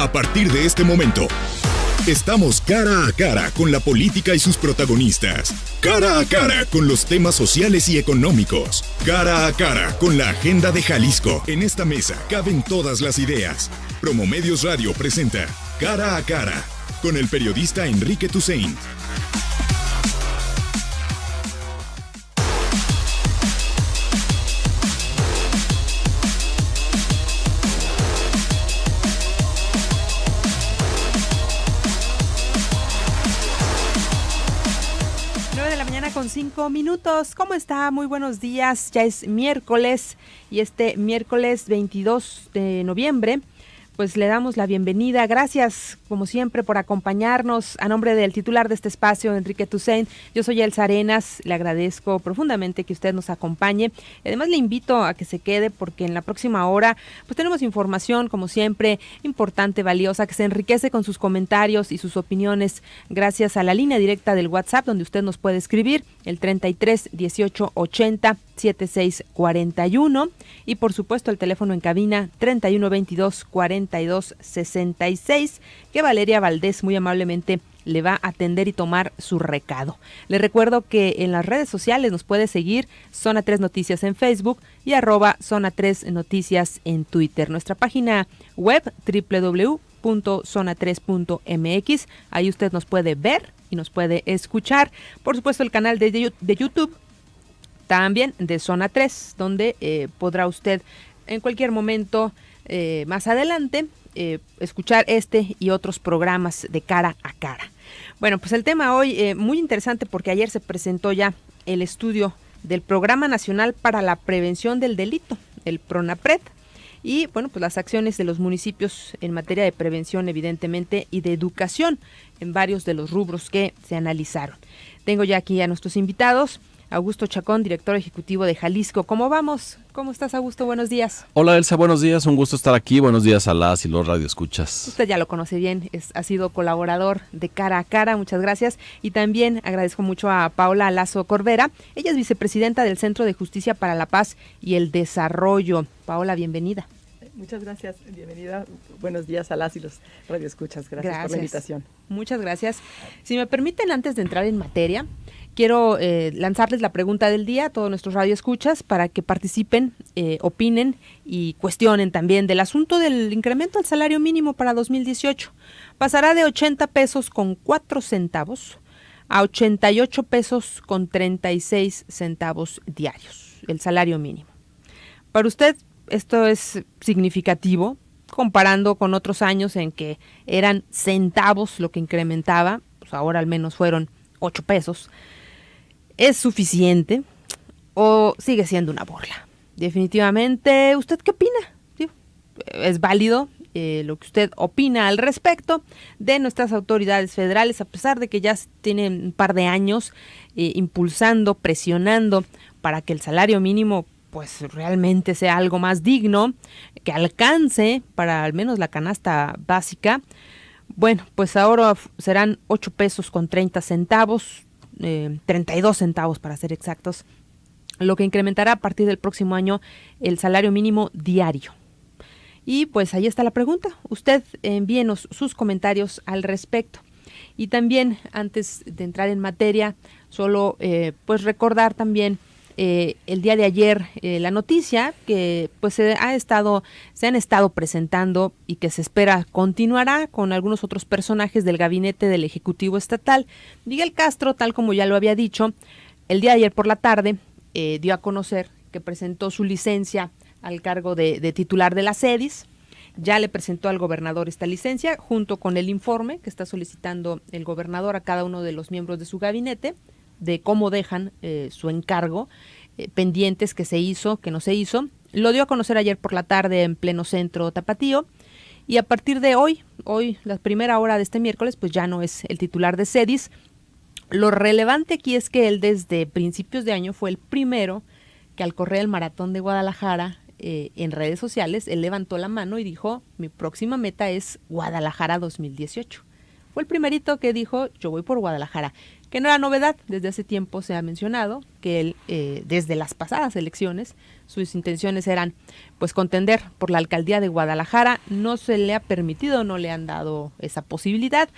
A partir de este momento, estamos cara a cara con la política y sus protagonistas. Cara a cara con los temas sociales y económicos. Cara a cara con la agenda de Jalisco. En esta mesa caben todas las ideas. Promomedios Radio presenta Cara a cara con el periodista Enrique Tusain. Con 5 minutos. ¿Cómo está? Muy buenos días. Ya es miércoles y este miércoles 22 de noviembre pues le damos la bienvenida. Gracias, como siempre, por acompañarnos. A nombre del titular de este espacio, Enrique Tusain, yo soy Elsa Arenas. Le agradezco profundamente que usted nos acompañe. Además, le invito a que se quede porque en la próxima hora pues tenemos información, como siempre, importante, valiosa, que se enriquece con sus comentarios y sus opiniones gracias a la línea directa del WhatsApp, donde usted nos puede escribir el 33 18 80 76 41 y por supuesto el teléfono en cabina 31 22 42 66, que Valeria Valdés muy amablemente le va a atender y tomar su recado. Le recuerdo que en las redes sociales nos puede seguir Zona 3 Noticias en Facebook y @Zona 3 Noticias en Twitter. Nuestra página web www.zona3.mx, ahí usted nos puede ver y nos puede escuchar. Por supuesto el canal de YouTube también de Zona 3, donde podrá usted en cualquier momento más adelante escuchar este y otros programas de Cara a Cara. Bueno, pues el tema hoy muy interesante porque ayer se presentó ya el estudio del Programa Nacional para la Prevención del Delito, el PRONAPRED, y bueno, pues las acciones de los municipios en materia de prevención, evidentemente, y de educación en varios de los rubros que se analizaron. Tengo ya aquí a nuestros invitados. Augusto Chacón, director ejecutivo de Jalisco. ¿Cómo vamos? ¿Cómo estás, Augusto? Buenos días. Hola, Elsa, buenos días. Un gusto estar aquí. Buenos días a las y los radioescuchas. Usted ya lo conoce bien, ha sido colaborador de Cara a Cara. Muchas gracias. Y también agradezco mucho a Paola Lazo Corvera. Ella es vicepresidenta del Centro de Justicia para la Paz y el Desarrollo. Paola, bienvenida. Muchas gracias, bienvenida. Buenos días a las y los radioescuchas. Gracias por la invitación. Muchas gracias. Si me permiten, antes de entrar en materia, quiero lanzarles la pregunta del día a todos nuestros radioescuchas para que participen, opinen y cuestionen también del asunto del incremento al salario mínimo para 2018. Pasará de 80 pesos con 4 centavos a 88 pesos con 36 centavos diarios, el salario mínimo. Para usted, esto es significativo, comparando con otros años en que eran centavos lo que incrementaba, pues ahora al menos fueron 8 pesos. ¿Es suficiente o sigue siendo una burla? Definitivamente, ¿usted qué opina? ¿Sí? ¿Es válido lo que usted opina al respecto de nuestras autoridades federales, a pesar de que ya tienen un par de años impulsando, presionando para que el salario mínimo pues realmente sea algo más digno, que alcance para al menos la canasta básica? Bueno, pues ahora serán 8 pesos con 30 centavos, 32 centavos para ser exactos, lo que incrementará a partir del próximo año el salario mínimo diario. Y pues ahí está la pregunta. Usted envíenos sus comentarios al respecto. Y también, antes de entrar en materia, solo pues recordar también el día de ayer la noticia que pues se han estado presentando y que se espera continuará con algunos otros personajes del gabinete del Ejecutivo Estatal. Miguel Castro, tal como ya lo había dicho, el día de ayer por la tarde dio a conocer que presentó su licencia al cargo de titular de la SEDIS. Ya le presentó al gobernador esta licencia junto con el informe que está solicitando el gobernador a cada uno de los miembros de su gabinete de cómo dejan su encargo, pendientes que se hizo, que no se hizo. Lo dio a conocer ayer por la tarde en pleno centro tapatío y a partir de hoy, la primera hora de este miércoles, pues ya no es el titular de SEDIS. Lo relevante aquí es que él desde principios de año fue el primero que al correr el maratón de Guadalajara en redes sociales, él levantó la mano y dijo, mi próxima meta es Guadalajara 2018. Fue el primerito que dijo, yo voy por Guadalajara. que no era novedad. Desde hace tiempo se ha mencionado que él, desde las pasadas elecciones, sus intenciones eran pues contender por la alcaldía de Guadalajara. No se le ha permitido, no le han dado esa posibilidad.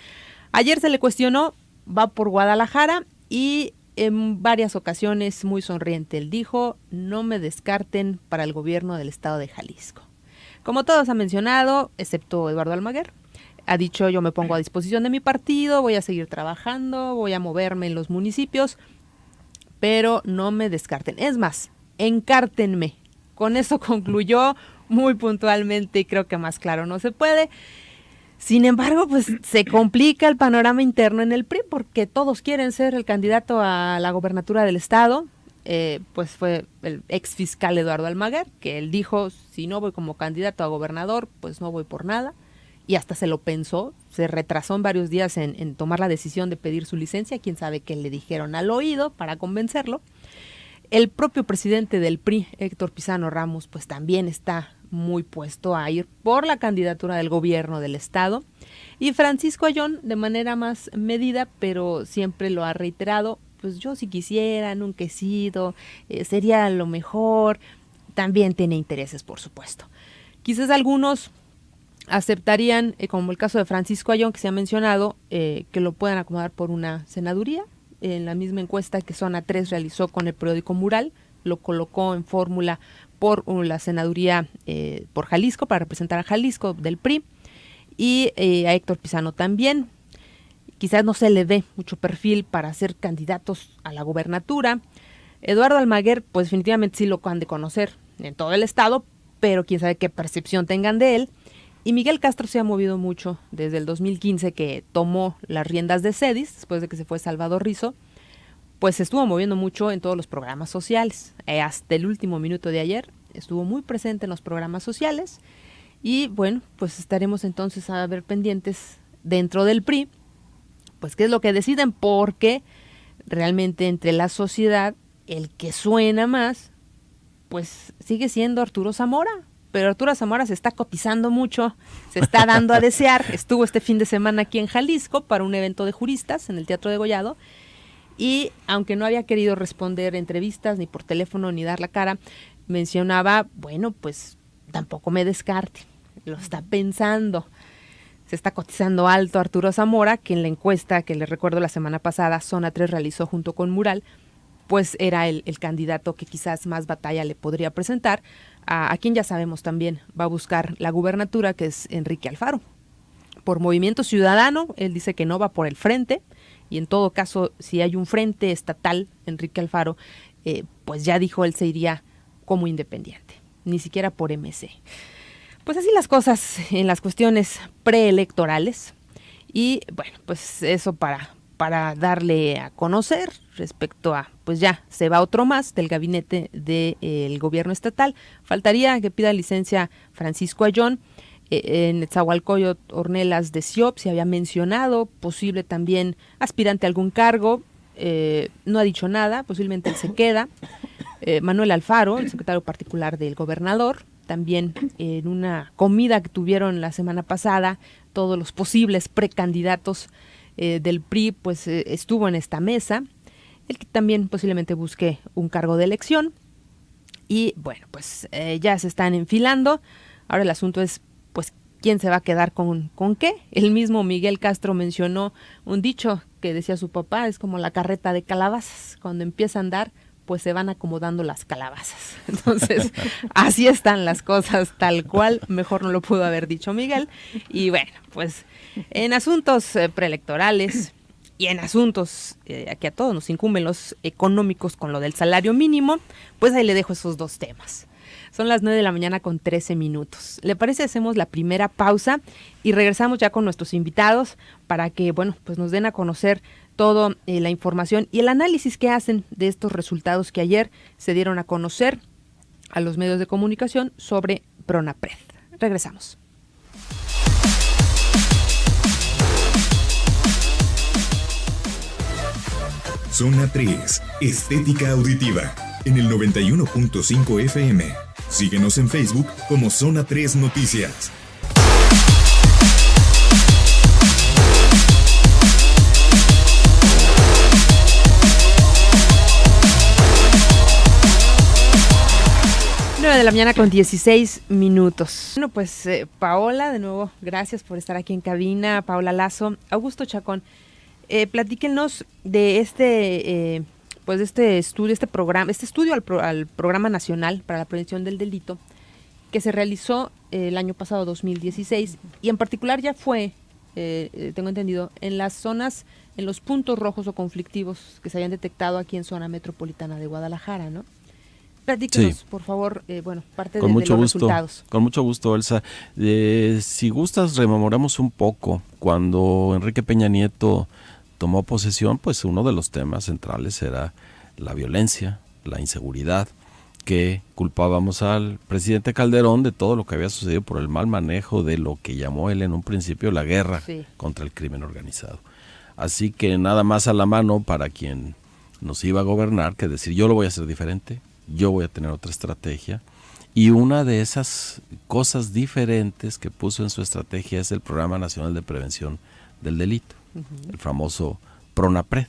Ayer se le cuestionó, va por Guadalajara, y en varias ocasiones muy sonriente él dijo: no me descarten para el gobierno del estado de Jalisco. Como todos han mencionado, excepto Eduardo Almaguer, ha dicho: yo me pongo a disposición de mi partido, voy a seguir trabajando, voy a moverme en los municipios, pero no me descarten. Es más, encártenme. Con eso concluyó muy puntualmente, y creo que más claro no se puede. Sin embargo, pues se complica el panorama interno en el PRI, porque todos quieren ser el candidato a la gobernatura del estado. Pues fue el ex fiscal Eduardo Almaguer, que él dijo: si no voy como candidato a gobernador, pues no voy por nada. Y hasta se lo pensó, se retrasó en varios días en tomar la decisión de pedir su licencia. Quién sabe qué le dijeron al oído para convencerlo. El propio presidente del PRI, Héctor Pizano Ramos, pues también está muy puesto a ir por la candidatura del gobierno del estado. Y Francisco Ayllón, de manera más medida, pero siempre lo ha reiterado: pues yo si quisiera, nunca he sido, sería lo mejor. También tiene intereses, por supuesto. Quizás algunos aceptarían, como el caso de Francisco Ayllón, que se ha mencionado, que lo puedan acomodar por una senaduría. En la misma encuesta que Zona 3 realizó con el periódico Mural, lo colocó en fórmula por la senaduría por Jalisco, para representar a Jalisco del PRI, y a Héctor Pizano también. Quizás no se le ve mucho perfil para ser candidatos a la gobernatura. Eduardo Almaguer, pues definitivamente sí lo han de conocer en todo el estado, pero quién sabe qué percepción tengan de él. Y Miguel Castro se ha movido mucho desde el 2015, que tomó las riendas de CEDIS, después de que se fue Salvador Rizo. Pues se estuvo moviendo mucho en todos los programas sociales. Hasta el último minuto de ayer estuvo muy presente en los programas sociales. Y bueno, pues estaremos entonces a ver pendientes dentro del PRI, pues qué es lo que deciden, porque realmente entre la sociedad el que suena más, pues sigue siendo Arturo Zamora. Pero Arturo Zamora se está cotizando mucho, se está dando a desear. Estuvo este fin de semana aquí en Jalisco para un evento de juristas en el Teatro Degollado, y aunque no había querido responder entrevistas ni por teléfono ni dar la cara, mencionaba: bueno, pues tampoco me descarte, lo está pensando. Se está cotizando alto Arturo Zamora, que en la encuesta que les recuerdo la semana pasada Zona 3 realizó junto con Mural, pues era el candidato que quizás más batalla le podría presentar, a quien ya sabemos también va a buscar la gubernatura, que es Enrique Alfaro. Por Movimiento Ciudadano, él dice que no va por el frente, y en todo caso, si hay un frente estatal, Enrique Alfaro, pues ya dijo, él se iría como independiente, ni siquiera por MC. Pues así las cosas en las cuestiones preelectorales, y bueno, pues eso para darle a conocer respecto a, pues ya se va otro más del gabinete del gobierno estatal. Faltaría que pida licencia Francisco Ayllón. En Netzahualcóyotl Ornelas de Siop se había mencionado posible también aspirante a algún cargo, no ha dicho nada, posiblemente él se queda. Manuel Alfaro, el secretario particular del gobernador, también en una comida que tuvieron la semana pasada, todos los posibles precandidatos del PRI, pues estuvo en esta mesa, el que también posiblemente busque un cargo de elección. Y bueno, pues ya se están enfilando. Ahora el asunto es, pues, ¿quién se va a quedar con qué? El mismo Miguel Castro mencionó un dicho que decía su papá: es como la carreta de calabazas, cuando empieza a andar, pues se van acomodando las calabazas. Entonces, así están las cosas, tal cual, mejor no lo pudo haber dicho Miguel. Y bueno, pues en asuntos preelectorales y en asuntos que a todos nos incumben, los económicos, con lo del salario mínimo, pues ahí le dejo esos dos temas. Son las 9 de la mañana con 13 minutos. ¿Le parece? Hacemos la primera pausa y regresamos ya con nuestros invitados para que, bueno, pues nos den a conocer toda la información y el análisis que hacen de estos resultados que ayer se dieron a conocer a los medios de comunicación sobre Pronapred. Regresamos. Zona 3, Estética Auditiva, en el 91.5 FM. Síguenos en Facebook como Zona 3 Noticias. de la mañana con 16 minutos. Bueno, pues Paola, de nuevo, gracias por estar aquí en cabina. Paola Lazo, Augusto Chacón, platíquenos de este estudio, este estudio al Programa Nacional para la Prevención del Delito que se realizó el año pasado, 2016, y en particular ya fue, tengo entendido, en las zonas, en los puntos rojos o conflictivos que se habían detectado aquí en zona metropolitana de Guadalajara, ¿no? Platíquenos, sí, por favor, parte de los resultados. Con mucho gusto, Elsa. Si gustas, rememoramos un poco. Cuando Enrique Peña Nieto tomó posesión, pues uno de los temas centrales era la violencia, la inseguridad, que culpábamos al presidente Calderón de todo lo que había sucedido por el mal manejo de lo que llamó él en un principio la guerra contra el crimen organizado. Así que nada más a la mano para quien nos iba a gobernar que decir, yo lo voy a hacer diferente, yo voy a tener otra estrategia. Y una de esas cosas diferentes que puso en su estrategia es el Programa Nacional de Prevención del Delito, el famoso PRONAPRED,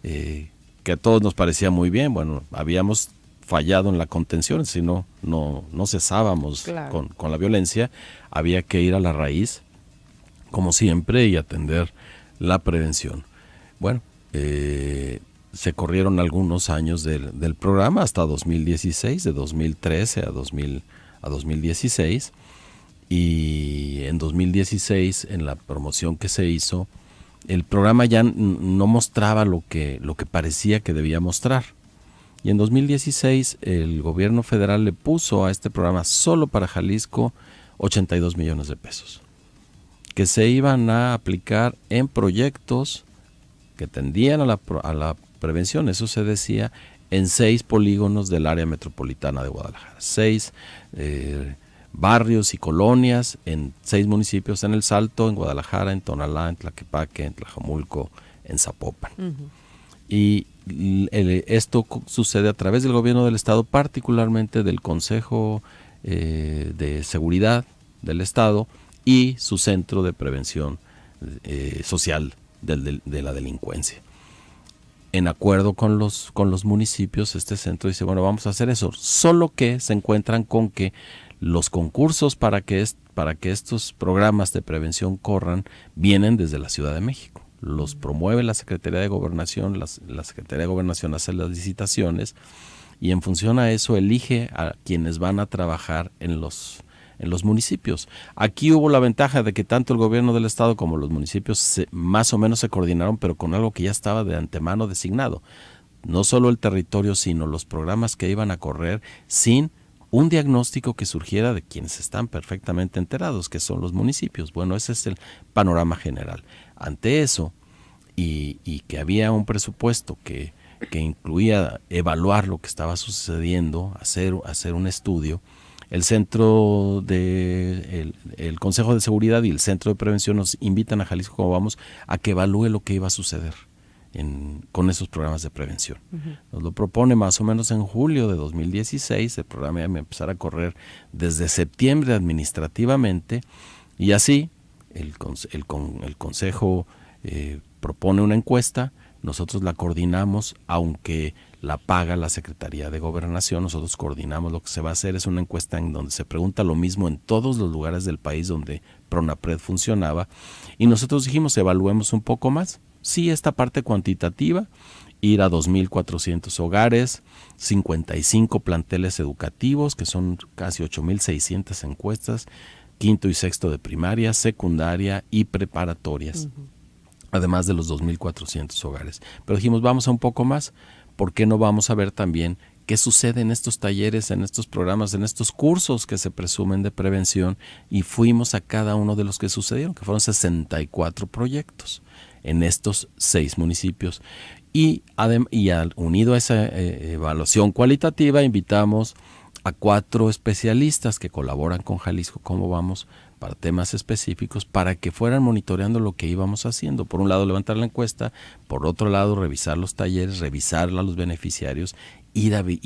que a todos nos parecía muy bien. Bueno, habíamos fallado en la contención, si no cesábamos con la violencia, había que ir a la raíz, como siempre, y atender la prevención. Bueno, se corrieron algunos años del programa hasta 2016, de 2013 a 2016, y en 2016, en la promoción que se hizo, el programa ya no mostraba lo que parecía que debía mostrar. Y en 2016 el gobierno federal le puso a este programa solo para Jalisco 82 millones de pesos, que se iban a aplicar en proyectos que tendían a la prevención, eso se decía, en 6 polígonos del área metropolitana de Guadalajara, 6 barrios y colonias en 6 municipios, en El Salto, en Guadalajara, en Tonalá, en Tlaquepaque, en Tlajomulco, en Zapopan. Y esto sucede a través del gobierno del estado, particularmente del Consejo de Seguridad del estado y su centro de prevención social de la delincuencia. En acuerdo con los municipios, este centro dice, bueno, vamos a hacer eso, solo que se encuentran con que los concursos para que estos programas de prevención corran vienen desde la Ciudad de México. Los promueve la Secretaría de Gobernación, la Secretaría de Gobernación hace las licitaciones y en función a eso elige a quienes van a trabajar en los municipios. Aquí hubo la ventaja de que tanto el gobierno del estado como los municipios más o menos se coordinaron, pero con algo que ya estaba de antemano designado. No solo el territorio, sino los programas que iban a correr sin un diagnóstico que surgiera de quienes están perfectamente enterados, que son los municipios. Bueno, ese es el panorama general. Ante eso, y que había un presupuesto que incluía evaluar lo que estaba sucediendo, hacer un estudio, el centro el Consejo de Seguridad y el Centro de Prevención nos invitan a Jalisco, como vamos, a que evalúe lo que iba a suceder con esos programas de prevención. Nos lo propone más o menos en julio de 2016, el programa iba a empezar a correr desde septiembre administrativamente, y así el Consejo propone una encuesta, nosotros la coordinamos, aunque la paga la Secretaría de Gobernación, nosotros coordinamos lo que se va a hacer, es una encuesta en donde se pregunta lo mismo en todos los lugares del país donde PRONAPRED funcionaba, y nosotros dijimos, evaluemos un poco más, sí, esta parte cuantitativa, ir a 2.400 hogares, 55 planteles educativos, que son casi 8.600 encuestas, quinto y sexto de primaria, secundaria y preparatorias, además de los 2.400 hogares. Pero dijimos, vamos a un poco más, ¿por qué no vamos a ver también qué sucede en estos talleres, en estos programas, en estos cursos que se presumen de prevención? Y fuimos a cada uno de los que sucedieron, que fueron 64 proyectos en estos 6 municipios. Y unido a esa evaluación cualitativa, invitamos a 4 especialistas que colaboran con Jalisco Cómo Vamos para temas específicos, para que fueran monitoreando lo que íbamos haciendo. Por un lado, levantar la encuesta, por otro lado, revisar los talleres, revisar a los beneficiarios, ir a ver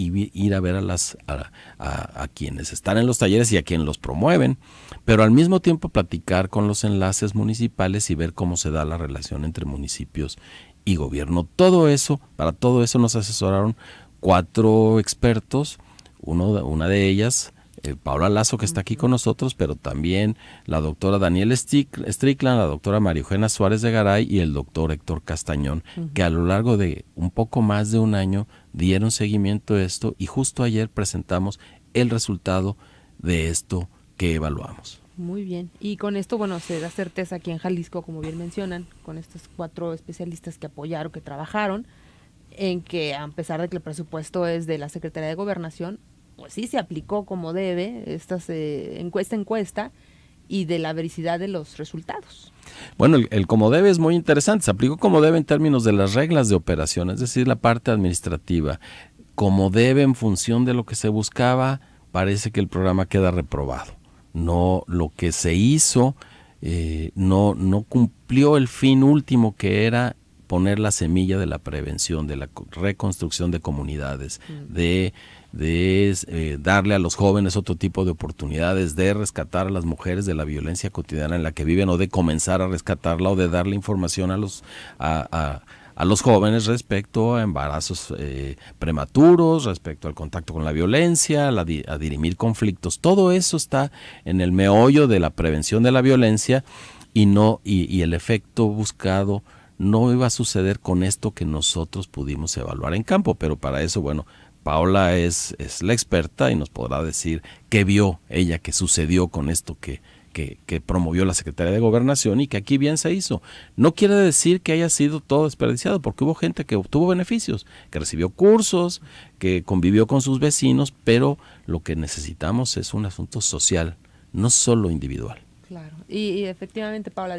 a quienes están en los talleres y a quienes los promueven, pero al mismo tiempo platicar con los enlaces municipales y ver cómo se da la relación entre municipios y gobierno. Para todo eso nos asesoraron 4 expertos. Una de ellas, Paola Lazo, que está aquí con nosotros, pero también la doctora Daniela Strickland, la doctora María Eugenia Suárez de Garay y el doctor Héctor Castañón, que a lo largo de un poco más de un año dieron seguimiento a esto y justo ayer presentamos el resultado de esto que evaluamos. Muy bien. Y con esto, bueno, se da certeza aquí en Jalisco, como bien mencionan, con estos 4 especialistas que apoyaron, que trabajaron, en que a pesar de que el presupuesto es de la Secretaría de Gobernación, pues sí se aplicó como debe esta encuesta y de la veracidad de los resultados. Bueno, el como debe es muy interesante. Se aplicó como debe en términos de las reglas de operación, es decir, la parte administrativa. Como debe en función de lo que se buscaba, parece que el programa queda reprobado. No, lo que se hizo no cumplió el fin último, que era poner la semilla de la prevención, de la reconstrucción de comunidades, de darle a los jóvenes otro tipo de oportunidades, de rescatar a las mujeres de la violencia cotidiana en la que viven, o de comenzar a rescatarla, o de darle información a los jóvenes respecto a embarazos prematuros, respecto al contacto con la violencia, a dirimir conflictos. Todo eso está en el meollo de la prevención de la violencia y el efecto buscado no iba a suceder con esto que nosotros pudimos evaluar en campo, pero para eso, bueno, Paola es la experta y nos podrá decir qué vio ella que sucedió con esto que promovió la Secretaría de Gobernación y que aquí bien se hizo. No quiere decir que haya sido todo desperdiciado, porque hubo gente que obtuvo beneficios, que recibió cursos, que convivió con sus vecinos, pero lo que necesitamos es un asunto social, no solo individual. Claro, y efectivamente, Paola,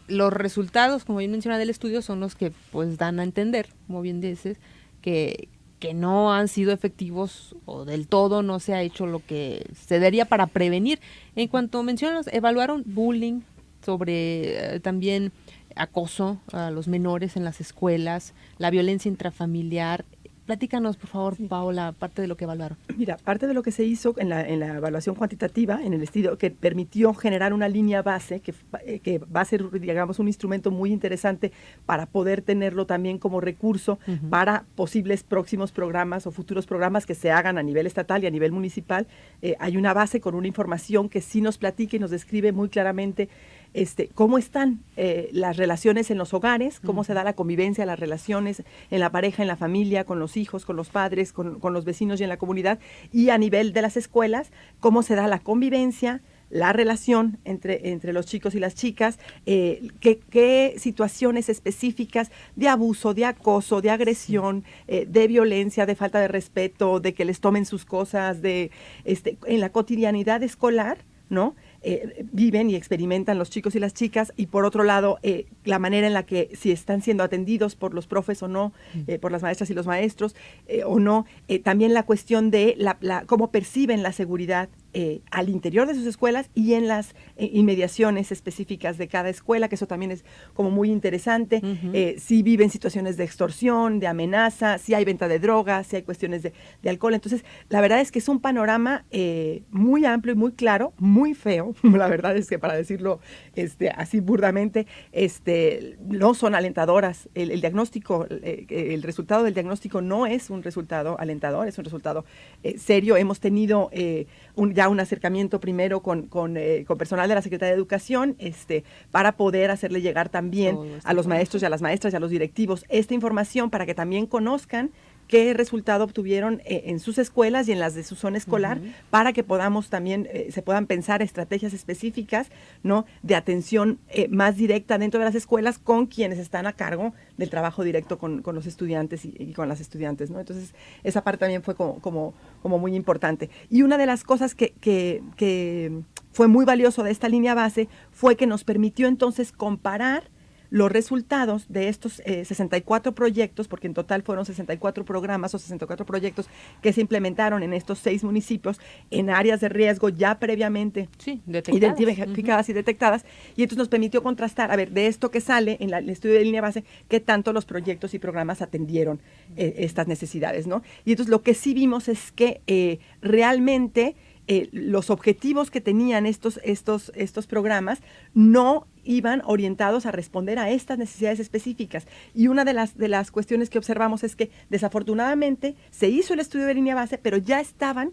los resultados, como bien menciona, del estudio son los que pues dan a entender, como bien dices, que no han sido efectivos o del todo no se ha hecho lo que se debería para prevenir. En cuanto mencionas, evaluaron bullying, sobre también acoso a los menores en las escuelas, la violencia intrafamiliar. Platícanos, por favor, Paola, parte de lo que evaluaron. Mira, parte de lo que se hizo en la evaluación cuantitativa, en el estudio, que permitió generar una línea base, que va a ser, digamos, un instrumento muy interesante para poder tenerlo también como recurso para posibles próximos programas o futuros programas que se hagan a nivel estatal y a nivel municipal. Hay una base con una información que sí nos platica y nos describe muy claramente cómo están las relaciones en los hogares, cómo se da la convivencia, las relaciones en la pareja, en la familia, con los hijos, con los padres, con los vecinos y en la comunidad, y a nivel de las escuelas, cómo se da la convivencia, la relación entre los chicos y las chicas, qué situaciones específicas de abuso, de acoso, de agresión, de violencia, de falta de respeto, de que les tomen sus cosas, en la cotidianidad escolar, ¿no? Viven y experimentan los chicos y las chicas, y por otro lado la manera en la que si están siendo atendidos por los profes o no, por las maestras y los maestros o no, también la cuestión de cómo perciben la seguridad al interior de sus escuelas y en las inmediaciones específicas de cada escuela, que eso también es como muy interesante. Si viven situaciones de extorsión, de amenaza, si hay venta de drogas, si hay cuestiones de alcohol. Entonces, la verdad es que es un panorama muy amplio y muy claro, muy feo. La verdad es que, para decirlo así burdamente, no son alentadoras. El diagnóstico, el resultado del diagnóstico no es un resultado alentador, es un resultado serio. Hemos tenido ya un acercamiento primero con personal de la Secretaría de Educación, para poder hacerle llegar también a los maestros y a las maestras y a los directivos esta información, para que también conozcan qué resultado obtuvieron en sus escuelas y en las de su zona escolar, para que podamos también, se puedan pensar estrategias específicas, ¿no?, de atención más directa dentro de las escuelas con quienes están a cargo del trabajo directo con los estudiantes y con las estudiantes, ¿no? Entonces, esa parte también fue como muy importante. Y una de las cosas que fue muy valioso de esta línea base fue que nos permitió entonces comparar los resultados de estos 64 proyectos, porque en total fueron 64 programas o 64 proyectos que se implementaron en estos 6 municipios en áreas de riesgo ya previamente identificadas y detectadas, y entonces nos permitió contrastar, a ver, de esto que sale en el estudio de línea base, qué tanto los proyectos y programas atendieron estas necesidades, ¿no? Y entonces lo que sí vimos es que realmente los objetivos que tenían estos programas no iban orientados a responder a estas necesidades específicas. Y una de las cuestiones que observamos es que desafortunadamente se hizo el estudio de línea base, pero ya estaban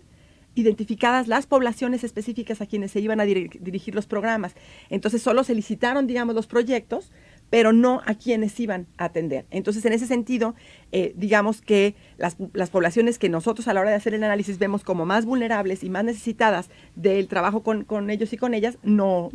identificadas las poblaciones específicas a quienes se iban a dirigir los programas. Entonces solo se licitaron, digamos, los proyectos, pero no a quienes iban a atender. Entonces, en ese sentido, digamos que las poblaciones que nosotros a la hora de hacer el análisis vemos como más vulnerables y más necesitadas del trabajo con ellos y con ellas, no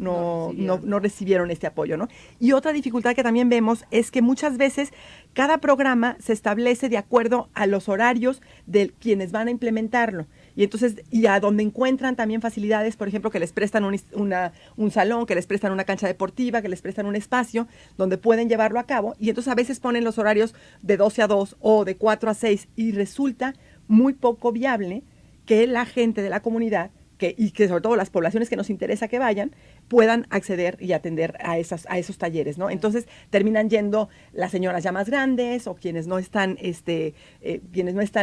recibieron este apoyo, ¿no? Y otra dificultad que también vemos es que muchas veces cada programa se establece de acuerdo a los horarios de quienes van a implementarlo. Y entonces, y a donde encuentran también facilidades, por ejemplo, que les prestan un salón, que les prestan una cancha deportiva, que les prestan un espacio donde pueden llevarlo a cabo. Y entonces a veces ponen los horarios de 12 a 2 o de 4 a 6 y resulta muy poco viable que la gente de la comunidad, y que sobre todo las poblaciones que nos interesa que vayan, puedan acceder y atender a esos talleres, ¿no? Entonces terminan yendo las señoras ya más grandes o quienes no están,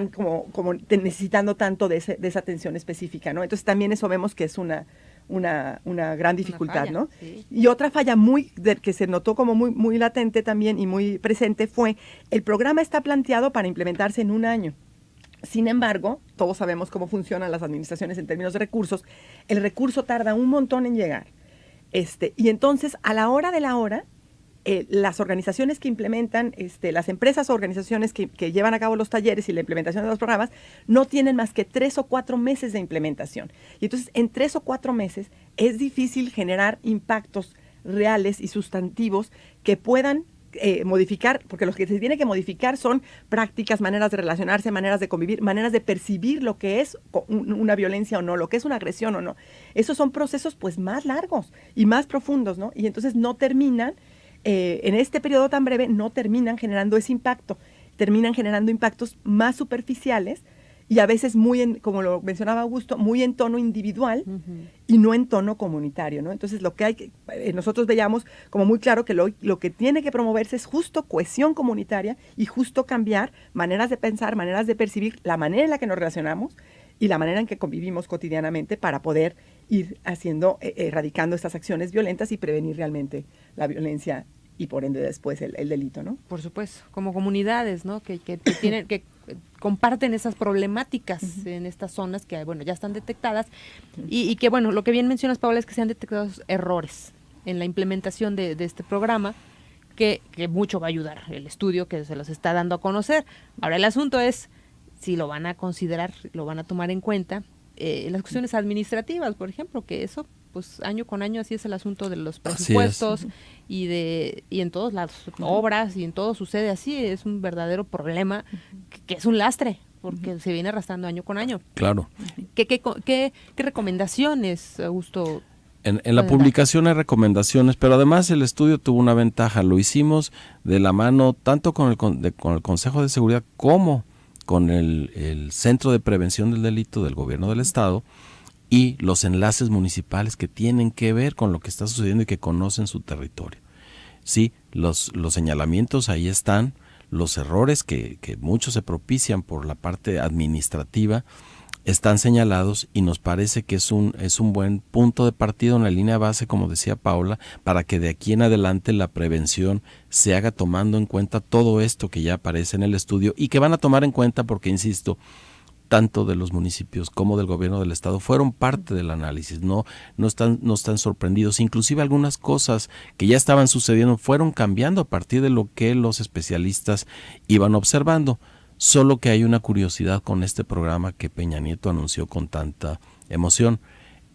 como necesitando tanto de esa atención específica, ¿no? Entonces también eso vemos que es una gran dificultad, falla, ¿no? Sí. Y otra falla que se notó como muy latente también y muy presente fue, el programa está planteado para implementarse en un año. Sin embargo, todos sabemos cómo funcionan las administraciones en términos de recursos. El recurso tarda un montón en llegar. Y entonces, a la hora de la hora, las organizaciones que implementan, las empresas o organizaciones que llevan a cabo los talleres y la implementación de los programas, no tienen más que 3 o 4 meses de implementación. Y entonces, en 3 o 4 meses, es difícil generar impactos reales y sustantivos que puedan modificar, porque lo que se tiene que modificar son prácticas, maneras de relacionarse, maneras de convivir, maneras de percibir lo que es una violencia o no, lo que es una agresión o no. Esos son procesos pues más largos y más profundos, ¿no? Y entonces no terminan, en este periodo tan breve, no terminan generando ese impacto, terminan generando impactos más superficiales y a veces como lo mencionaba Augusto, muy en tono individual y no en tono comunitario, ¿no? Entonces nosotros veíamos como muy claro que lo que tiene que promoverse es justo cohesión comunitaria y justo cambiar maneras de pensar, maneras de percibir, la manera en la que nos relacionamos y la manera en que convivimos cotidianamente para poder ir erradicando estas acciones violentas y prevenir realmente la violencia y por ende después el delito, ¿no? Por supuesto, como comunidades, ¿no? Que comparten esas problemáticas en estas zonas que, bueno, ya están detectadas y que, bueno, lo que bien mencionas, Paola, es que se han detectado errores en la implementación de este programa que mucho va a ayudar el estudio que se los está dando a conocer. Ahora, el asunto es si lo van a considerar, lo van a tomar en cuenta, las cuestiones administrativas, por ejemplo, que eso pues año con año así es el asunto de los presupuestos y en todas las obras y en todo sucede así, es un verdadero problema que es un lastre porque se viene arrastrando año con año. Claro. ¿Qué recomendaciones, Augusto? En la publicación hay recomendaciones, pero además el estudio tuvo una ventaja, lo hicimos de la mano tanto con el Consejo de Seguridad como con el Centro de Prevención del Delito del Gobierno del Estado y los enlaces municipales que tienen que ver con lo que está sucediendo y que conocen su territorio. Sí, los señalamientos ahí están, los errores que muchos se propician por la parte administrativa están señalados y nos parece que es un buen punto de partida, una línea base, como decía Paola, para que de aquí en adelante la prevención se haga tomando en cuenta todo esto que ya aparece en el estudio y que van a tomar en cuenta porque, insisto, tanto de los municipios como del gobierno del estado fueron parte del análisis, no están sorprendidos, inclusive algunas cosas que ya estaban sucediendo fueron cambiando a partir de lo que los especialistas iban observando, solo que hay una curiosidad con este programa que Peña Nieto anunció con tanta emoción.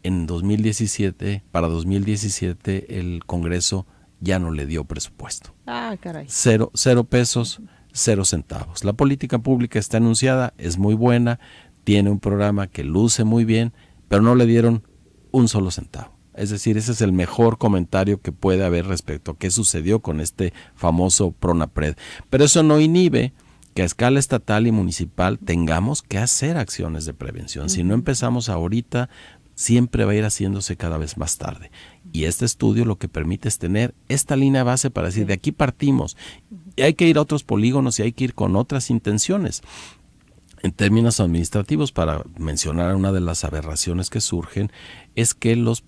En 2017, para 2017 el Congreso ya no le dio presupuesto. Ah, caray. 0 pesos. 0 centavos. La política pública está anunciada, es muy buena, tiene un programa que luce muy bien, pero no le dieron un solo centavo. Es decir, ese es el mejor comentario que puede haber respecto a qué sucedió con este famoso Pronapred. Pero eso no inhibe que a escala estatal y municipal tengamos que hacer acciones de prevención. Si no empezamos ahorita, siempre va a ir haciéndose cada vez más tarde. Y este estudio lo que permite es tener esta línea base para decir, de aquí partimos. Y hay que ir a otros polígonos y hay que ir con otras intenciones. En términos administrativos, para mencionar una de las aberraciones que surgen, es que los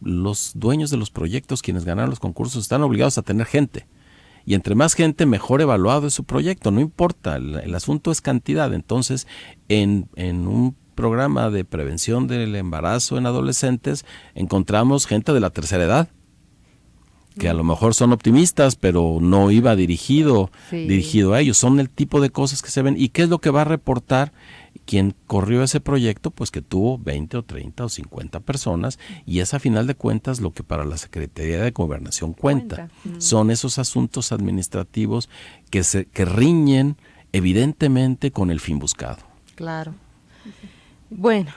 dueños de los proyectos, quienes ganan los concursos, están obligados a tener gente. Y entre más gente, mejor evaluado es su proyecto. No importa, el asunto es cantidad. Entonces, en un programa de prevención del embarazo en adolescentes, encontramos gente de la tercera edad, que a lo mejor son optimistas, pero no iba dirigido a ellos. Son el tipo de cosas que se ven. ¿Y qué es lo que va a reportar quien corrió ese proyecto? Pues que tuvo 20 o 30 o 50 personas, y es a final de cuentas lo que para la Secretaría de Gobernación cuenta. Son esos asuntos administrativos que riñen evidentemente con el fin buscado. Claro. Bueno,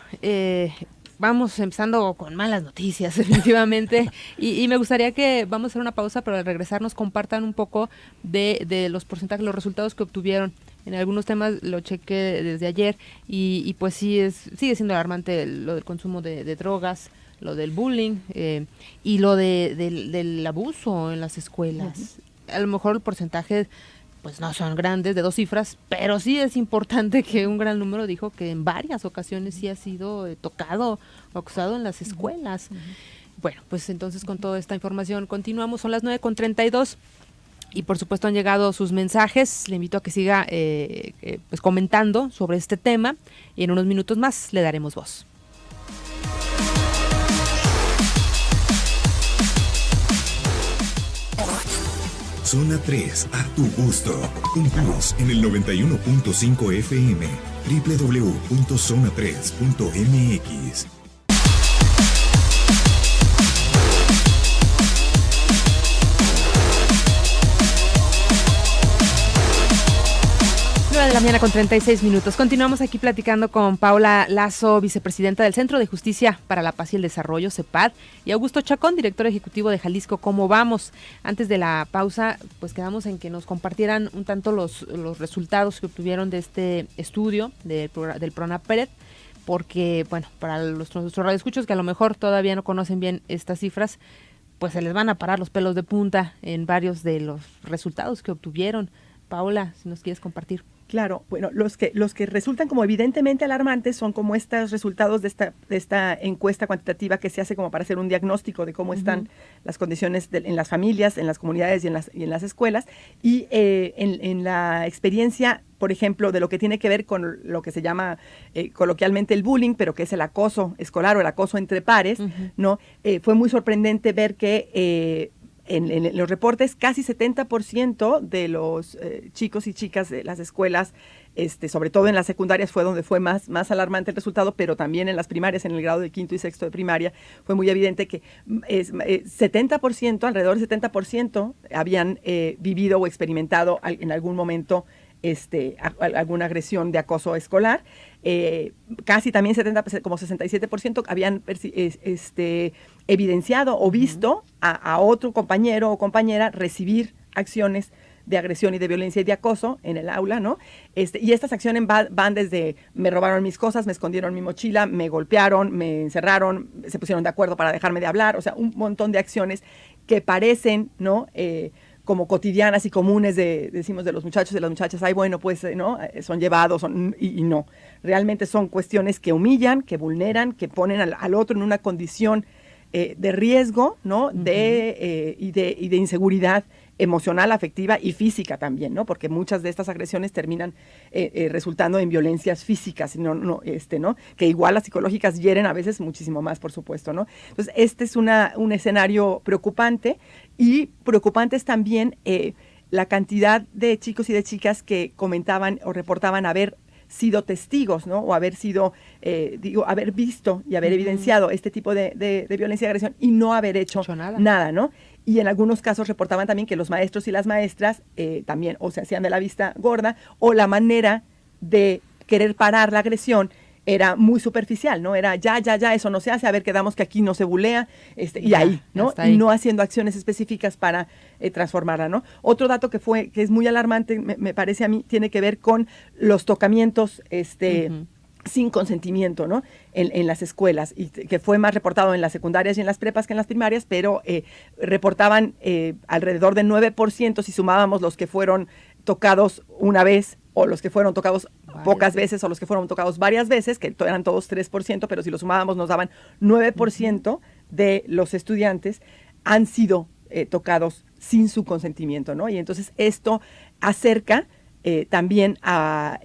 vamos empezando con malas noticias, definitivamente, y me gustaría que vamos a hacer una pausa, pero al regresar nos compartan un poco de los porcentajes, los resultados que obtuvieron. En algunos temas lo chequé desde ayer y pues sigue siendo alarmante lo del consumo de drogas, lo del bullying y lo del abuso en las escuelas. A lo mejor el porcentaje pues no son grandes, de 2 cifras, pero sí es importante que un gran número dijo que en varias ocasiones sí ha sido tocado o acusado en las escuelas. Bueno, pues entonces con toda esta información continuamos, son las 9:32 y por supuesto han llegado sus mensajes. Le invito a que siga pues comentando sobre este tema y en unos minutos más le daremos voz. Zona 3, a tu gusto. Un plus en el 91.5 FM. www.zona3.mx. De la mañana con 36 minutos. Continuamos aquí platicando con Paula Lazo, vicepresidenta del Centro de Justicia para la Paz y el Desarrollo, CEPAD, y Augusto Chacón, director ejecutivo de Jalisco. ¿Cómo vamos? Antes de la pausa, pues quedamos en que nos compartieran un tanto los resultados que obtuvieron de este estudio del PRONAPRED, porque, bueno, para nuestros radioescuchos que a lo mejor todavía no conocen bien estas cifras, pues se les van a parar los pelos de punta en varios de los resultados que obtuvieron. Paula, si nos quieres compartir. Claro, bueno, los que resultan como evidentemente alarmantes son como estos resultados de esta encuesta cuantitativa que se hace como para hacer un diagnóstico de cómo están las condiciones en las familias, en las comunidades y en las escuelas, y en la experiencia, por ejemplo, de lo que tiene que ver con lo que se llama coloquialmente el bullying, pero que es el acoso escolar o el acoso entre pares, ¿no? Fue muy sorprendente ver que en los reportes, casi 70% de los chicos y chicas de las escuelas, sobre todo en las secundarias fue donde fue más alarmante el resultado, pero también en las primarias, en el grado de 5º y 6º de primaria, fue muy evidente que 70%, alrededor del 70% habían vivido o experimentado en algún momento alguna agresión de acoso escolar. Casi también 70%, como 67% habían evidenciado o visto a otro compañero o compañera recibir acciones de agresión y de violencia y de acoso en el aula, ¿no? Y estas acciones van desde me robaron mis cosas, me escondieron mi mochila, me golpearon, me encerraron, se pusieron de acuerdo para dejarme de hablar, o sea, un montón de acciones que parecen, ¿no? Como cotidianas y comunes decimos de los muchachos y de las muchachas, ay, bueno, pues, ¿no? Son llevados, y no. Realmente son cuestiones que humillan, que vulneran, que ponen al otro en una condición de riesgo, ¿no? Y de inseguridad emocional, afectiva y física también, ¿no? Porque muchas de estas agresiones terminan resultando en violencias físicas, ¿no? Que igual las psicológicas hieren a veces muchísimo más, por supuesto, ¿no? Entonces, este es un escenario preocupante, y preocupante es también la cantidad de chicos y de chicas que comentaban o reportaban haber sido testigos, ¿no? O haber sido, haber visto y haber evidenciado este tipo de violencia y agresión y no haber hecho nada, ¿no? Y en algunos casos reportaban también que los maestros y las maestras también o se hacían de la vista gorda, o la manera de querer parar la agresión era muy superficial, ¿no? Era ya, eso no se hace, a ver, quedamos que aquí no se bulea, y ahí, ¿no? Y no haciendo acciones específicas para transformarla, ¿no? Otro dato que es muy alarmante, me parece a mí, tiene que ver con los tocamientos, sin consentimiento, ¿no? En las escuelas, y que fue más reportado en las secundarias y en las prepas que en las primarias, pero reportaban alrededor del 9% si sumábamos los que fueron tocados una vez, o los que fueron tocados pocas veces, o los que fueron tocados varias veces, que eran todos 3%, pero si los sumábamos nos daban 9% de los estudiantes han sido tocados sin su consentimiento, ¿no? Y entonces esto acerca también a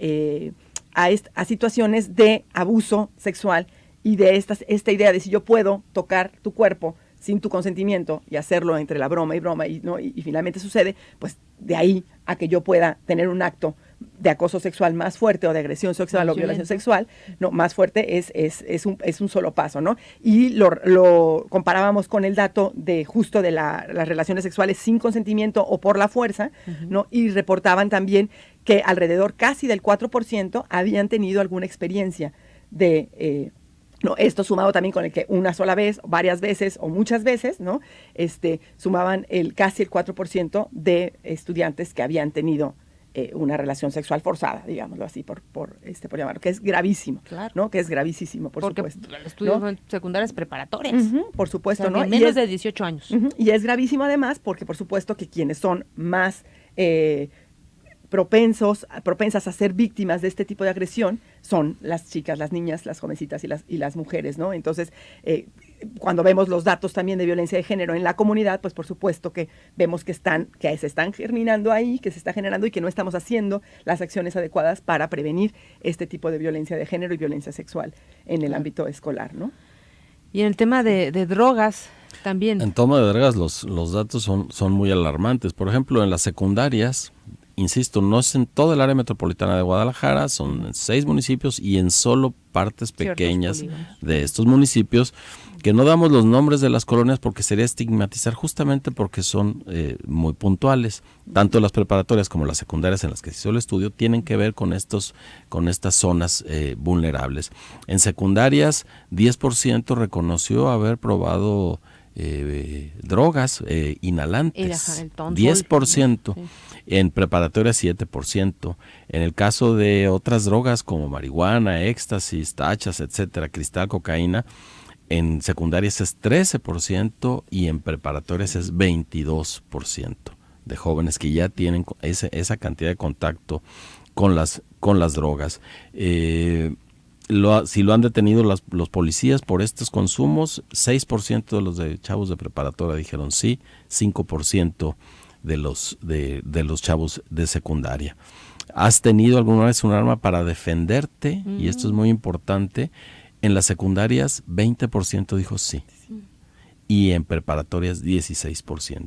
a situaciones de abuso sexual y de esta idea de si yo puedo tocar tu cuerpo sin tu consentimiento y hacerlo entre la broma y finalmente sucede, pues de ahí a que yo pueda tener un acto de acoso sexual más fuerte o de agresión sexual o violación sexual, no, más fuerte es un solo paso, ¿no? Y lo comparábamos con el dato de justo de las relaciones sexuales sin consentimiento o por la fuerza, ¿no? Y reportaban también que alrededor casi del 4% habían tenido alguna experiencia de no, esto sumado también con el que una sola vez, varias veces o muchas veces, ¿no? Sumaban casi el 4% de estudiantes que habían tenido una relación sexual forzada, digámoslo así, por llamarlo, que es gravísimo, claro, ¿no? Que es gravísimo, porque supuesto. Porque estudios ¿no? secundarias preparatorias. Por supuesto, o sea, ¿no? Menos de 18 años. Y es gravísimo además porque, por supuesto, que quienes son más propensas a ser víctimas de este tipo de agresión son las chicas, las niñas, las jovencitas y las mujeres, ¿no? Entonces, cuando vemos los datos también de violencia de género en la comunidad, pues por supuesto que vemos que se están germinando ahí, que se está generando y que no estamos haciendo las acciones adecuadas para prevenir este tipo de violencia de género y violencia sexual en el ámbito escolar, ¿no? Y en el tema de drogas también. En toma de drogas los datos son muy alarmantes. Por ejemplo, en las secundarias, insisto, no es en todo el área metropolitana de Guadalajara, son en 6 municipios y en solo partes pequeñas de estos municipios, que no damos los nombres de las colonias porque sería estigmatizar, justamente porque son muy puntuales. Tanto las preparatorias como las secundarias en las que se hizo el estudio tienen que ver con estas zonas vulnerables. En secundarias, 10% reconoció haber probado drogas inhalantes, 10%, en preparatoria 7%, en el caso de otras drogas como marihuana, éxtasis, tachas, etcétera, cristal, cocaína, en secundarias es 13% y en preparatorias es 22% de jóvenes que ya tienen esa cantidad de contacto con las drogas. Si lo han detenido los policías por estos consumos, 6% de los chavos de preparatoria dijeron sí, 5% de los chavos de secundaria. ¿Has tenido alguna vez un arma para defenderte? Y esto es muy importante. En las secundarias, 20% dijo sí. Y en preparatorias, 16%.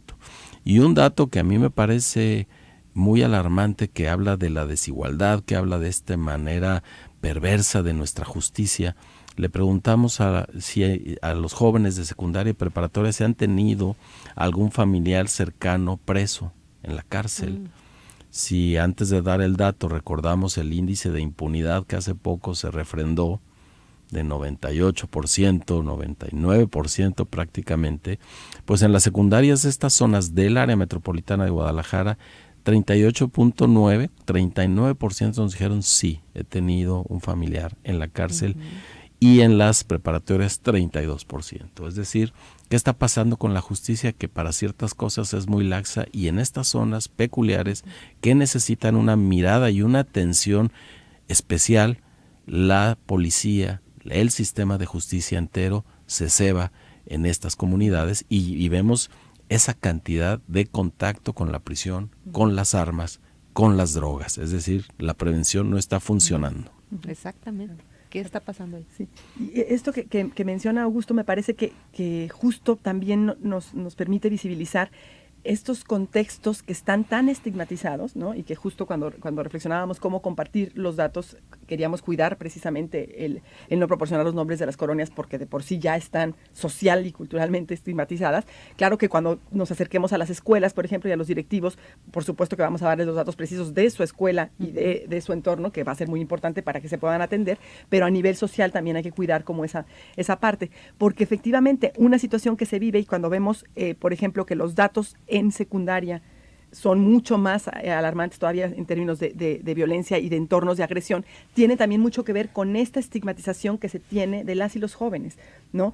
Y un dato que a mí me parece muy alarmante, que habla de la desigualdad, que habla de esta manera perversa de nuestra justicia. Le preguntamos si a los jóvenes de secundaria y preparatoria se han tenido algún familiar cercano preso en la cárcel. Si antes de dar el dato recordamos el índice de impunidad que hace poco se refrendó de 98%, 99% prácticamente, pues en las secundarias de estas zonas del área metropolitana de Guadalajara, 38.9, 39% nos dijeron sí, he tenido un familiar en la cárcel, y en las preparatorias 32%. Es decir, ¿qué está pasando con la justicia? Que para ciertas cosas es muy laxa, y en estas zonas peculiares que necesitan una mirada y una atención especial, la policía, el sistema de justicia entero se ceba en estas comunidades y vemos esa cantidad de contacto con la prisión, con las armas, con las drogas. Es decir, la prevención no está funcionando. Exactamente. ¿Qué está pasando ahí? Sí. Y esto que menciona Augusto me parece que justo también nos permite visibilizar estos contextos que están tan estigmatizados, ¿no? Y que justo cuando reflexionábamos cómo compartir los datos, queríamos cuidar precisamente el no proporcionar los nombres de las colonias porque de por sí ya están social y culturalmente estigmatizadas. Claro que cuando nos acerquemos a las escuelas, por ejemplo, y a los directivos, por supuesto que vamos a darles los datos precisos de su escuela y de su entorno, que va a ser muy importante para que se puedan atender, pero a nivel social también hay que cuidar como esa parte, porque efectivamente una situación que se vive, y cuando vemos, por ejemplo, que los datos en secundaria son mucho más alarmantes todavía en términos de violencia y de entornos de agresión, tiene también mucho que ver con esta estigmatización que se tiene de las y los jóvenes, ¿no?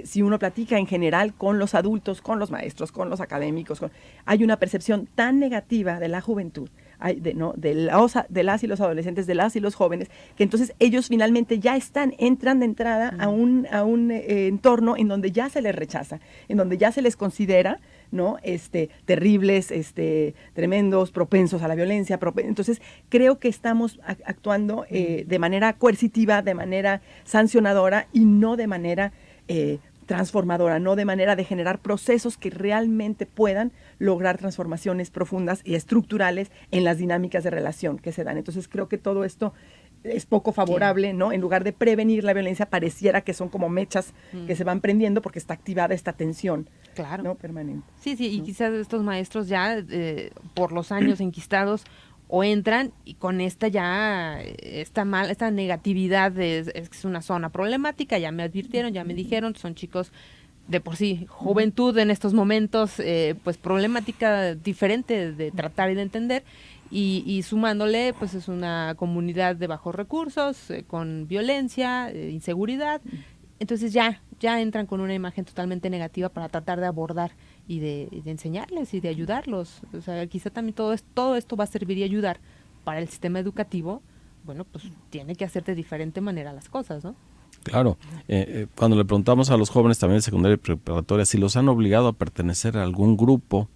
Si uno platica en general con los adultos, con los maestros, con los académicos, hay una percepción tan negativa de la juventud, de las y los adolescentes, de las y los jóvenes, que entonces ellos finalmente ya entran de entrada a un entorno en donde ya se les rechaza, en donde ya se les considera, ¿no? Terribles, tremendos, propensos a la violencia. Entonces, creo que estamos actuando de manera coercitiva, de manera sancionadora y no de manera transformadora, no de manera de generar procesos que realmente puedan lograr transformaciones profundas y estructurales en las dinámicas de relación que se dan. Entonces, creo que todo esto es poco favorable, ¿no? En lugar de prevenir la violencia, pareciera que son como mechas que se van prendiendo porque está activada esta tensión, claro, ¿no? Permanente. Sí, y ¿no? quizás estos maestros ya por los años enquistados o entran y con esta negatividad es una zona problemática, ya me advirtieron, ya me dijeron, son chicos de por sí, juventud en estos momentos, pues problemática diferente de tratar y de entender, y sumándole, pues es una comunidad de bajos recursos, con violencia, inseguridad, entonces ya entran con una imagen totalmente negativa para tratar de abordar y de enseñarles y de ayudarlos. O sea, quizá también todo esto va a servir y ayudar para el sistema educativo. Bueno, pues tiene que hacer de diferente manera las cosas, ¿no? Claro. Cuando le preguntamos a los jóvenes también de secundaria y preparatoria si los han obligado a pertenecer a algún grupo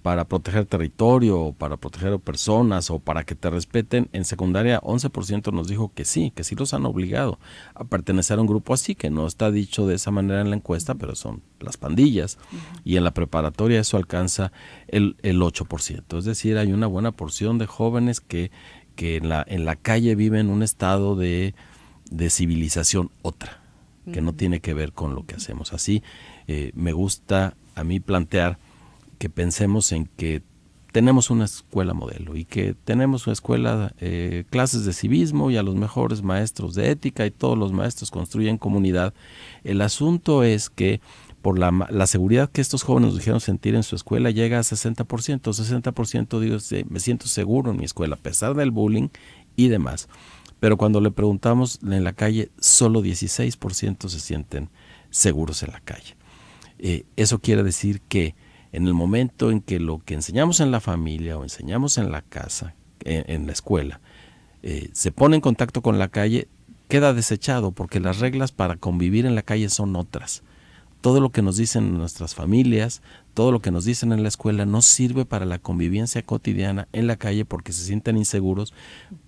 para proteger territorio, o para proteger personas, o para que te respeten, en secundaria 11% nos dijo que sí los han obligado a pertenecer a un grupo así, que no está dicho de esa manera en la encuesta, pero son las pandillas, y en la preparatoria eso alcanza el 8%, es decir, hay una buena porción de jóvenes que en la calle viven un estado de civilización otra, que no tiene que ver con lo que hacemos. Así, me gusta a mí plantear que pensemos en que tenemos una escuela modelo y que tenemos una escuela, clases de civismo y a los mejores maestros de ética, y todos los maestros construyen comunidad. El asunto es que por la seguridad que estos jóvenes nos dijeron sentir en su escuela llega a 60%. 60% digo, me siento seguro en mi escuela a pesar del bullying y demás. Pero cuando le preguntamos en la calle, solo 16% se sienten seguros en la calle. Eso quiere decir que en el momento en que lo que enseñamos en la familia o enseñamos en la casa, en la escuela, se pone en contacto con la calle, queda desechado porque las reglas para convivir en la calle son otras. Todo lo que nos dicen nuestras familias, todo lo que nos dicen en la escuela no sirve para la convivencia cotidiana en la calle porque se sienten inseguros,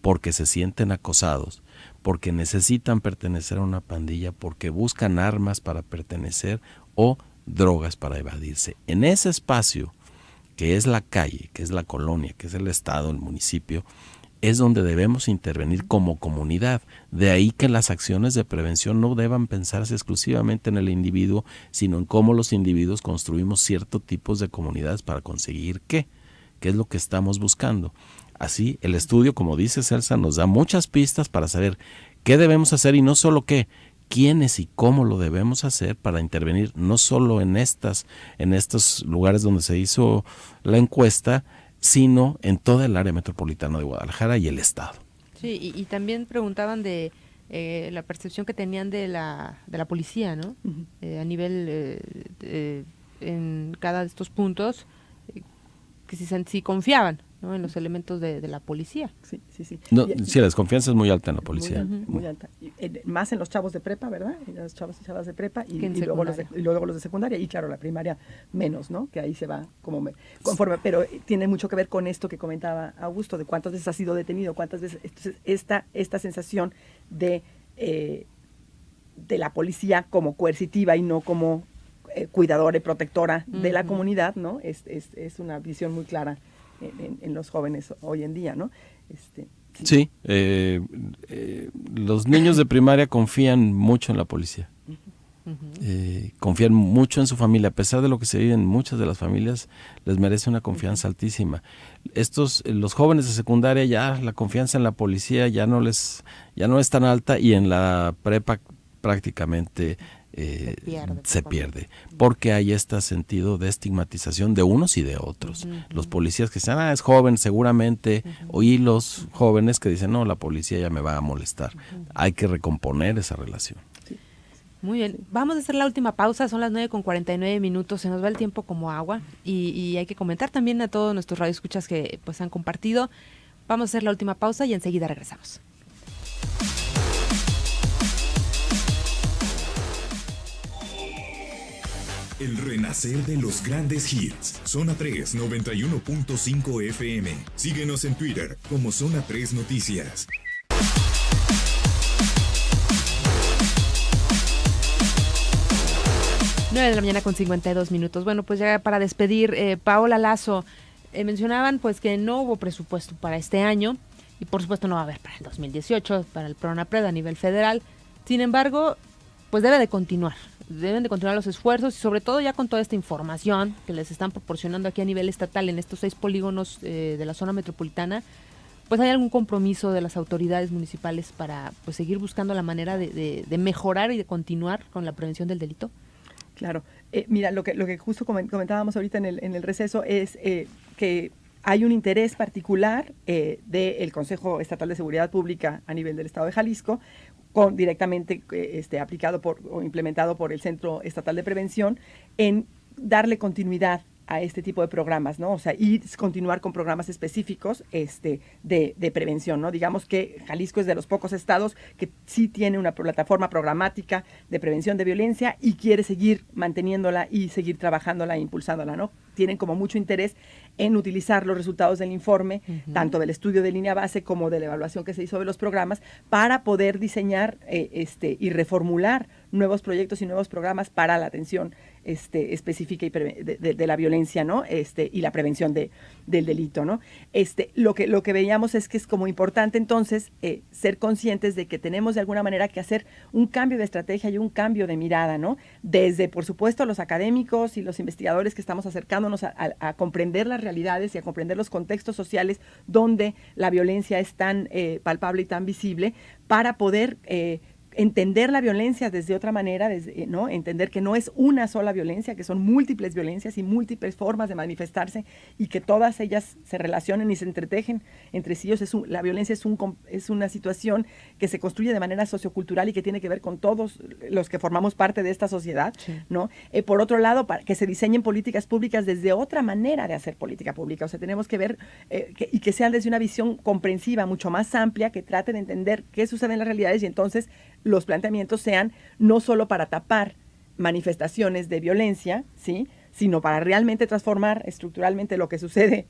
porque se sienten acosados, porque necesitan pertenecer a una pandilla, porque buscan armas para pertenecer o drogas para evadirse. En ese espacio que es la calle, que es la colonia, que es el estado, el municipio, es donde debemos intervenir como comunidad. De ahí que las acciones de prevención no deban pensarse exclusivamente en el individuo, sino en cómo los individuos construimos ciertos tipos de comunidades para conseguir qué es lo que estamos buscando. Así, el estudio, como dice Celsa, nos da muchas pistas para saber qué debemos hacer y no solo qué, quiénes y cómo lo debemos hacer para intervenir no solo en estos lugares donde se hizo la encuesta, sino en toda el área metropolitana de Guadalajara y el estado. Sí, y también preguntaban de la percepción que tenían de la policía, ¿no? A nivel en cada de estos puntos, que si confiaban, ¿no?, en los elementos de la policía. Sí. No, sí, la desconfianza es muy alta en la policía. Muy alta. Más en los chavos de prepa, ¿verdad? Los chavos y chavas de prepa y luego los de secundaria. Y claro, la primaria menos, ¿no? Que ahí se va conforme. Pero tiene mucho que ver con esto que comentaba Augusto, de cuántas veces ha sido detenido, cuántas veces. Entonces, esta sensación de la policía como coercitiva y no como cuidadora y protectora de la comunidad, ¿no? Es una visión muy clara en los jóvenes hoy en día, ¿no? Sí, los niños de primaria confían mucho en la policía. Confían mucho en su familia, a pesar de lo que se vive en muchas de las familias, les merece una confianza altísima. Los jóvenes de secundaria, ya la confianza en la policía ya no es tan alta, y en la prepa prácticamente se pierde, porque hay este sentido de estigmatización de unos y de otros. Los policías que dicen, es joven seguramente, y los jóvenes que dicen, no, la policía ya me va a molestar. Hay que recomponer esa relación. Muy bien, vamos a hacer la última pausa, son las 9:49, se nos va el tiempo como agua, y hay que comentar también a todos nuestros radioescuchas que pues han compartido. Vamos a hacer la última pausa y enseguida regresamos. El renacer de los grandes hits. Zona 3, 91.5 FM. Síguenos en Twitter como Zona 3 Noticias. Nueve de la mañana con 52 minutos. Bueno, pues ya para despedir, Paola Lazo, mencionaban pues que no hubo presupuesto para este año y por supuesto no va a haber para el 2018, para el PRONAPRED a nivel federal. Sin embargo, pues deben de continuar los esfuerzos y sobre todo ya con toda esta información que les están proporcionando aquí a nivel estatal en estos 6 polígonos de la zona metropolitana. Pues hay algún compromiso de las autoridades municipales para pues seguir buscando la manera de mejorar y de continuar con la prevención del delito. Claro. Mira, lo que justo comentábamos ahorita en el receso es que hay un interés particular del Consejo Estatal de Seguridad Pública a nivel del Estado de Jalisco, directamente aplicado o implementado por el Centro Estatal de Prevención, en darle continuidad a este tipo de programas, ¿no? O sea, y continuar con programas específicos de prevención, ¿no? Digamos que Jalisco es de los pocos estados que sí tiene una plataforma programática de prevención de violencia y quiere seguir manteniéndola y seguir trabajándola e impulsándola, ¿no? Tienen como mucho interés en utilizar los resultados del informe, tanto del estudio de línea base como de la evaluación que se hizo de los programas, para poder diseñar y reformular nuevos proyectos y nuevos programas para la atención específica y de la violencia, ¿no? Y la prevención del delito, ¿no? Lo que veíamos es que es como importante entonces ser conscientes de que tenemos de alguna manera que hacer un cambio de estrategia y un cambio de mirada, ¿no? Desde, por supuesto, los académicos y los investigadores que estamos acercándonos a comprender las realidades y a comprender los contextos sociales donde la violencia es tan palpable y tan visible, para poder entender la violencia desde otra manera, ¿no? Entender que no es una sola violencia, que son múltiples violencias y múltiples formas de manifestarse y que todas ellas se relacionan y se entretejen entre sí. La violencia es una situación que se construye de manera sociocultural y que tiene que ver con todos los que formamos parte de esta sociedad, sí, ¿no? Por otro lado, para que se diseñen políticas públicas desde otra manera de hacer política pública. O sea, tenemos que ver y que sean desde una visión comprensiva, mucho más amplia, que trate de entender qué sucede en las realidades y entonces los planteamientos sean no solo para tapar manifestaciones de violencia, ¿sí?, sino para realmente transformar estructuralmente lo que sucede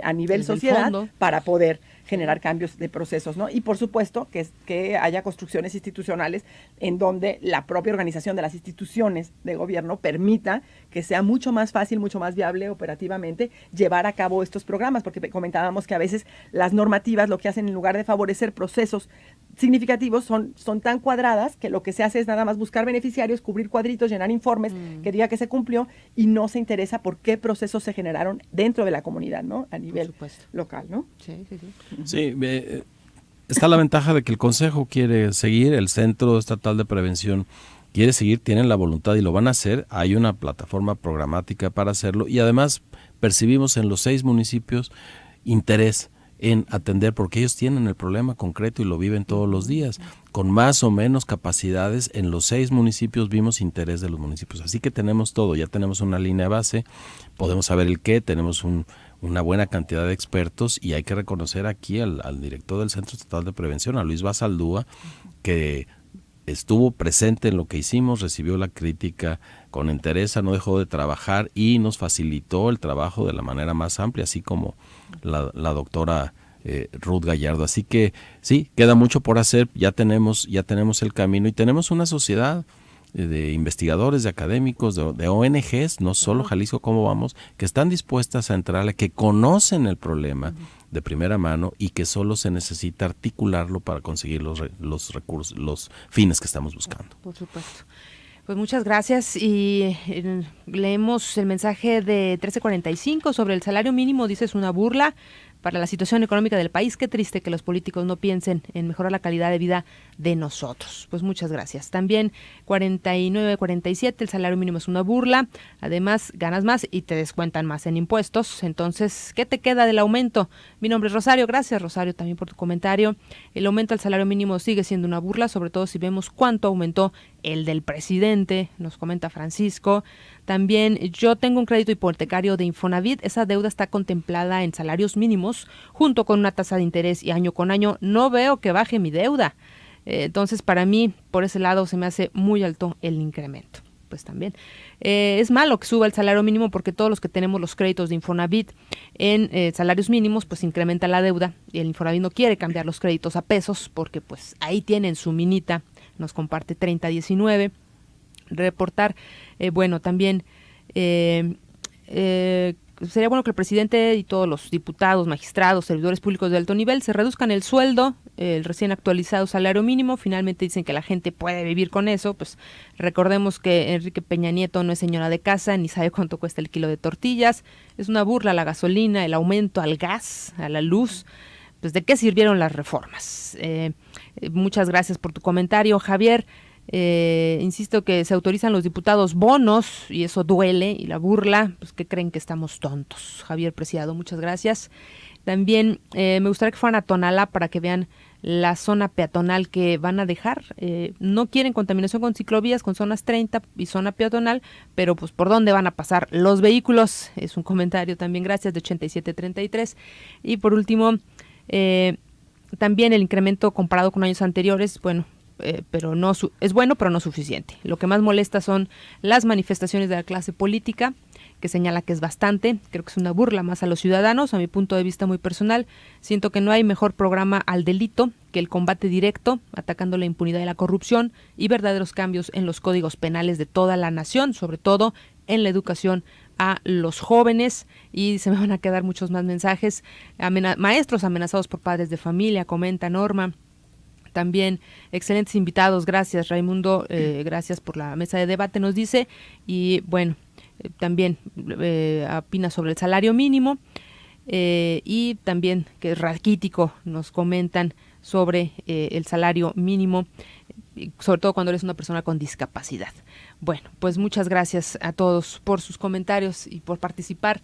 a nivel sociedad para poder generar cambios de procesos, ¿no? Y por supuesto que haya construcciones institucionales en donde la propia organización de las instituciones de gobierno permita que sea mucho más fácil, mucho más viable operativamente llevar a cabo estos programas, porque comentábamos que a veces las normativas lo que hacen en lugar de favorecer procesos significativos son tan cuadradas que lo que se hace es nada más buscar beneficiarios, cubrir cuadritos, llenar informes que diga que se cumplió y no se interesa por qué procesos se generaron dentro de la comunidad, ¿no? A nivel local, ¿no? Sí. Sí, está la ventaja de que el Consejo quiere seguir, el Centro Estatal de Prevención quiere seguir, tienen la voluntad y lo van a hacer. Hay una plataforma programática para hacerlo y además percibimos en los 6 municipios interés en atender, porque ellos tienen el problema concreto y lo viven todos los días. Con más o menos capacidades, en los 6 municipios vimos interés de los municipios. Así que tenemos todo, ya tenemos una línea base, podemos saber el qué, tenemos una buena cantidad de expertos y hay que reconocer aquí al director del Centro Estatal de Prevención, a Luis Basaldúa, que estuvo presente en lo que hicimos, recibió la crítica con entereza, no dejó de trabajar y nos facilitó el trabajo de la manera más amplia, así como la doctora Ruth Gallardo. Así que sí, queda mucho por hacer, ya tenemos el camino y tenemos una sociedad de investigadores, de académicos, de ONGs, no solo Jalisco Cómo Vamos, que están dispuestas a entrarle, que conocen el problema de primera mano y que solo se necesita articularlo para conseguir los recursos, los fines que estamos buscando. Por supuesto. Pues muchas gracias y leemos el mensaje de 1345 sobre el salario mínimo. Dice, es una burla para la situación económica del país. Qué triste que los políticos no piensen en mejorar la calidad de vida de nosotros. Pues muchas gracias. También 4947, el salario mínimo es una burla. Además, ganas más y te descuentan más en impuestos. Entonces, ¿qué te queda del aumento? Mi nombre es Rosario. Gracias, Rosario, también por tu comentario. El aumento al salario mínimo sigue siendo una burla, sobre todo si vemos cuánto aumentó el del presidente, nos comenta Francisco. También, yo tengo un crédito hipotecario de Infonavit, esa deuda está contemplada en salarios mínimos, junto con una tasa de interés y año con año no veo que baje mi deuda. Entonces, para mí, por ese lado, se me hace muy alto el incremento. pues también. Es malo que suba el salario mínimo porque todos los que tenemos los créditos de Infonavit en salarios mínimos, pues incrementa la deuda y el Infonavit no quiere cambiar los créditos a pesos porque pues ahí tienen su minita, nos comparte 3019. Reportar, bueno, también sería bueno que el presidente y todos los diputados, magistrados, servidores públicos de alto nivel se reduzcan el sueldo, el recién actualizado salario mínimo. Finalmente dicen que la gente puede vivir con eso. Pues recordemos que Enrique Peña Nieto no es señora de casa, ni sabe cuánto cuesta el kilo de tortillas. Es una burla la gasolina, el aumento al gas, a la luz. Pues ¿de qué sirvieron las reformas? Muchas gracias por tu comentario, Javier. Insisto que se autorizan los diputados bonos y eso duele, y la burla, pues que creen que estamos tontos. Javier Preciado, muchas gracias. También me gustaría que fueran a Tonalá para que vean la zona peatonal que van a dejar. No quieren contaminación con ciclovías, con zonas 30 y zona peatonal, pero pues por dónde van a pasar los vehículos. Es un comentario también, gracias, de 8733. Y por último, también el incremento comparado con años anteriores, bueno, pero no es bueno, pero no suficiente. Lo que más molesta son las manifestaciones de la clase política, que señala que es bastante. Creo que es una burla más a los ciudadanos. A mi punto de vista muy personal, siento que no hay mejor programa al delito que el combate directo, atacando la impunidad y la corrupción, y verdaderos cambios en los códigos penales de toda la nación, sobre todo en la educación a los jóvenes. Y se me van a quedar muchos más mensajes. Maestros amenazados por padres de familia, comenta Norma. También excelentes invitados, gracias Raimundo, gracias por la mesa de debate, nos dice. Y bueno, también opina sobre el salario mínimo, y también que es raquítico, nos comentan sobre el salario mínimo, sobre todo cuando eres una persona con discapacidad. Bueno, pues muchas gracias a todos por sus comentarios y por participar.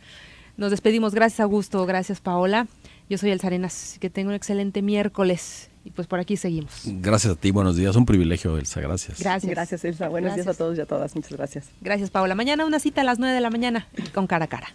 Nos despedimos, gracias Augusto, gracias Paola. Yo soy Elsa Arenas, que tenga un excelente miércoles. Y pues por aquí seguimos. Gracias a ti, buenos días. Un privilegio, Elsa, gracias. Gracias, Elsa. Buenos días a todos y a todas. Muchas gracias. Gracias, Paola. Mañana una cita a las 9 de la mañana con Cara a Cara.